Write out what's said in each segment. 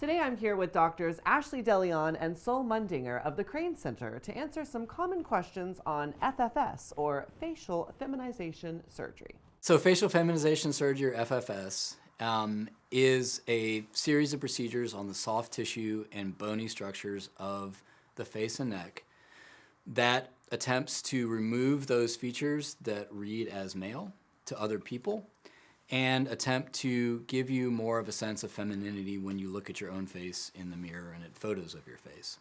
Today I'm here with doctors Ashley DeLeon and Sol Mundinger of the Crane Center to answer some common questions on FFS, or facial feminization surgery. So facial feminization surgery, or FFS, is a series of procedures on the soft tissue and bony structures of the face and neck that attempts to remove those features that read as male to other people and attempt to give you more of a sense of femininity when you look at your own face in the mirror and at photos of your face.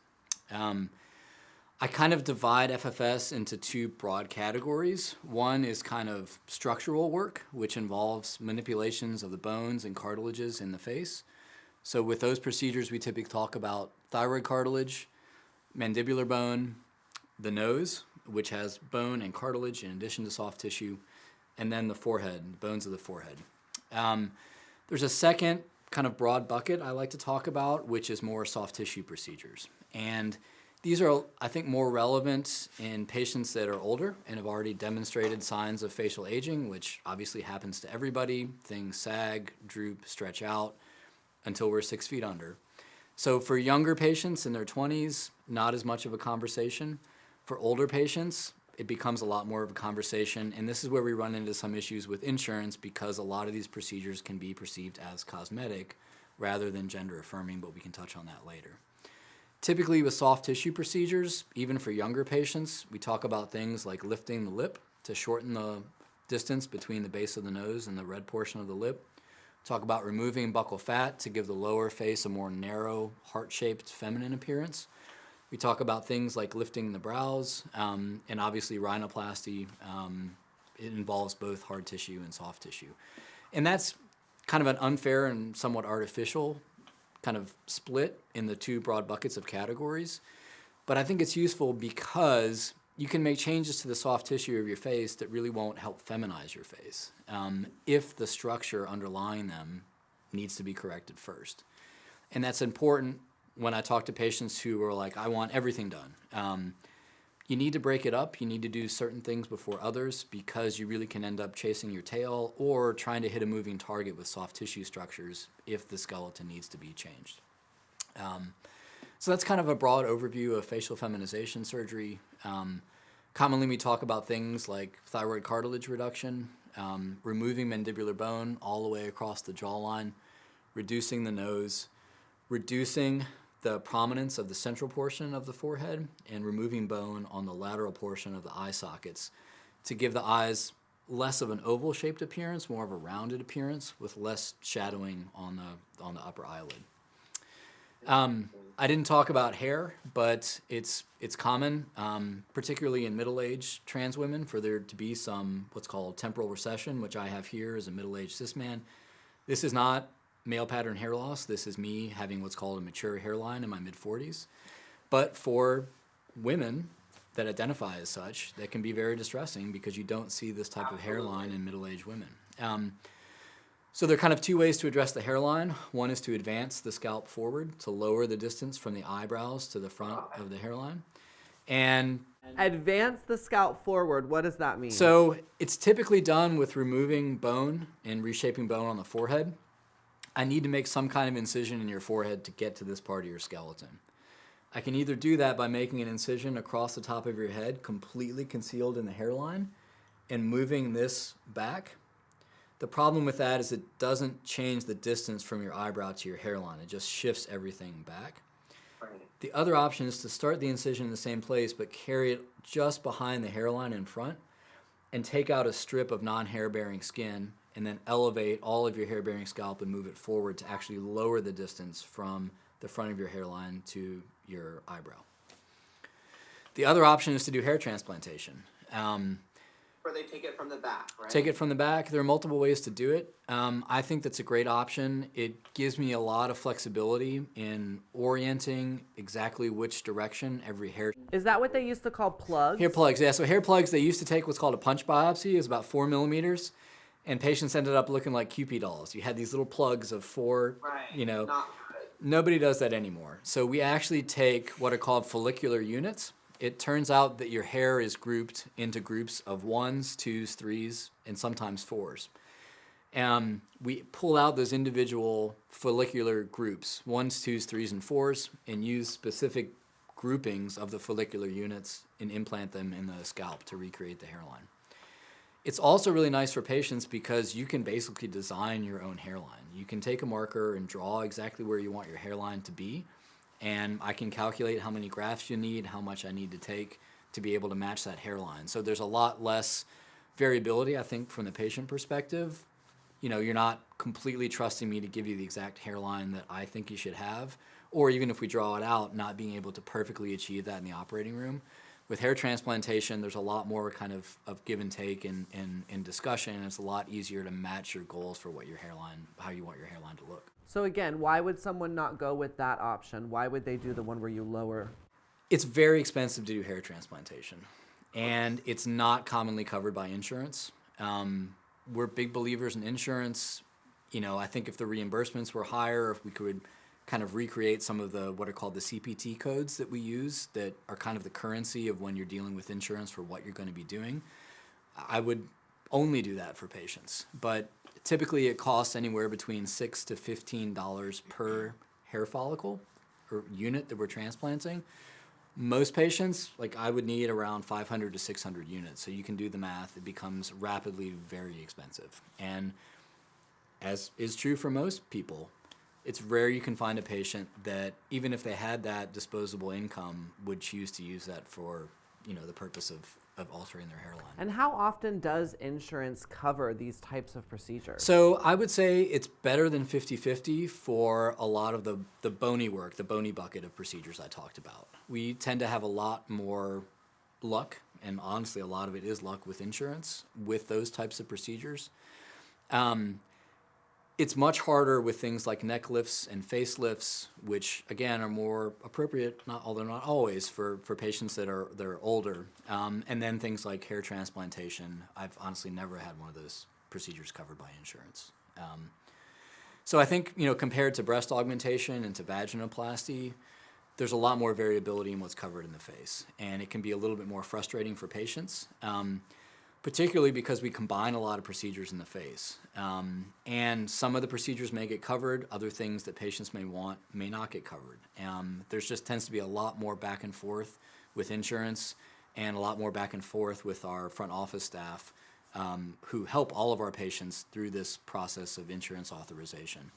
I kind of divide FFS into two broad categories. One is kind of structural work, which involves manipulations of the bones and cartilages in the face. So with those procedures, we typically talk about thyroid cartilage, mandibular bone, the nose, which has bone and cartilage in addition to soft tissue, and then the forehead, bones of the forehead. There's a second kind of broad bucket I like to talk about, which is more soft tissue procedures. And these are, I think, more relevant in patients that are older and have already demonstrated signs of facial aging, which obviously happens to everybody. Things sag, droop, stretch out until we're 6 feet under. So for younger patients in their 20s, not as much of a conversation. For older patients, it becomes a lot more of a conversation, and this is where we run into some issues with insurance because a lot of these procedures can be perceived as cosmetic rather than gender affirming, but we can touch on that later. Typically with soft tissue procedures, even for younger patients, we talk about things like lifting the lip to shorten the distance between the base of the nose and the red portion of the lip. Talk about removing buccal fat to give the lower face a more narrow, heart-shaped feminine appearance. We talk about things like lifting the brows, and obviously rhinoplasty. It involves both hard tissue and soft tissue. And that's kind of an unfair and somewhat artificial kind of split in the two broad buckets of categories. But I think it's useful because you can make changes to the soft tissue of your face that really won't help feminize your face if the structure underlying them needs to be corrected first. And that's important when I talk to patients who are like, I want everything done. You need to break it up. You need to do certain things before others because you really can end up chasing your tail or trying to hit a moving target with soft tissue structures if the skeleton needs to be changed. So that's kind of a broad overview of facial feminization surgery. Commonly we talk about things like thyroid cartilage reduction, removing mandibular bone all the way across the jawline, reducing the nose, reducing the prominence of the central portion of the forehead, and removing bone on the lateral portion of the eye sockets to give the eyes less of an oval-shaped appearance, more of a rounded appearance with less shadowing on the upper eyelid. I didn't talk about hair, but it's common, particularly in middle-aged trans women, for there to be some what's called temporal recession, which I have here as a middle-aged cis man. This is not male pattern hair loss. This is me having what's called a mature hairline in my mid-40s. But for women that identify as such, that can be very distressing because you don't see this type of hairline in middle-aged women. So there are kind of two ways to address the hairline. One is to advance the scalp forward to lower the distance from the eyebrows to the front of the hairline. And Advance the scalp forward, what does that mean? so it's typically done with removing bone and reshaping bone on the forehead. I need to make some kind of incision in your forehead to get to this part of your skeleton. I can either do that by making an incision across the top of your head, completely concealed in the hairline, and moving this back. The problem with that is it doesn't change the distance from your eyebrow to your hairline. It just shifts everything back. The other option is to start the incision in the same place, but carry it just behind the hairline in front and take out a strip of non-hair-bearing skin and then elevate all of your hair-bearing scalp and move it forward to actually lower the distance from the front of your hairline to your eyebrow. The other option is to do hair transplantation. Where they take it from the back, right? Take it from the back. There are multiple ways to do it. I think that's a great option. It gives me a lot of flexibility in orienting exactly which direction every hair. Is that what they used to call plugs? Hair plugs, yeah. So hair plugs, they used to take what's called a punch biopsy. It's about 4 millimeters. And patients ended up looking like Cupid dolls. You had these little plugs of 4, Not good. Nobody does that anymore. So we actually take what are called follicular units. It turns out that your hair is grouped into groups of 1s, 2s, 3s, and sometimes 4s. We pull out those individual follicular groups, 1s, 2s, 3s, and 4s, and use specific groupings of the follicular units and implant them in the scalp to recreate the hairline. It's also really nice for patients because you can basically design your own hairline. You can take a marker and draw exactly where you want your hairline to be, and I can calculate how many grafts you need, how much I need to take to be able to match that hairline. So there's a lot less variability, I think, from the patient perspective. You know, you're not completely trusting me to give you the exact hairline that I think you should have, or even if we draw it out, not being able to perfectly achieve that in the operating room. With hair transplantation, there's a lot more kind of give and take and discussion, and it's a lot easier to match your goals for what your hairline, how you want your hairline to look. So again, why would someone not go with that option? Why would they do the one where you lower? It's very expensive to do hair transplantation, and it's not commonly covered by insurance. We're big believers in insurance. You know, I think if the reimbursements were higher, if we could kind of recreate some of the what are called the CPT codes that we use that are kind of the currency of when you're dealing with insurance for what you're going to be doing, I would only do that for patients. But typically it costs anywhere between $6 to $15 per hair follicle or unit that we're transplanting. Most patients, like I would need around 500 to 600 units. So you can do the math. It becomes rapidly very expensive. And as is true for most people, it's rare you can find a patient that, even if they had that disposable income, would choose to use that for, you know, the purpose of altering their hairline. And how often does insurance cover these types of procedures? So I would say it's better than 50-50 for a lot of the bony work, the bony bucket of procedures I talked about. We tend to have a lot more luck, and honestly a lot of it is luck with insurance, with those types of procedures. It's much harder with things like neck lifts and facelifts, which again are more appropriate, although not always, for patients that are older. And then things like hair transplantation. I've honestly never had one of those procedures covered by insurance. So I think, you know, compared to breast augmentation and to vaginoplasty, there's a lot more variability in what's covered in the face, and it can be a little bit more frustrating for patients. Particularly because we combine a lot of procedures in the face. And some of the procedures may get covered, other things that patients may want may not get covered. There's just tends to be a lot more back and forth with insurance and a lot more back and forth with our front office staff who help all of our patients through this process of insurance authorization.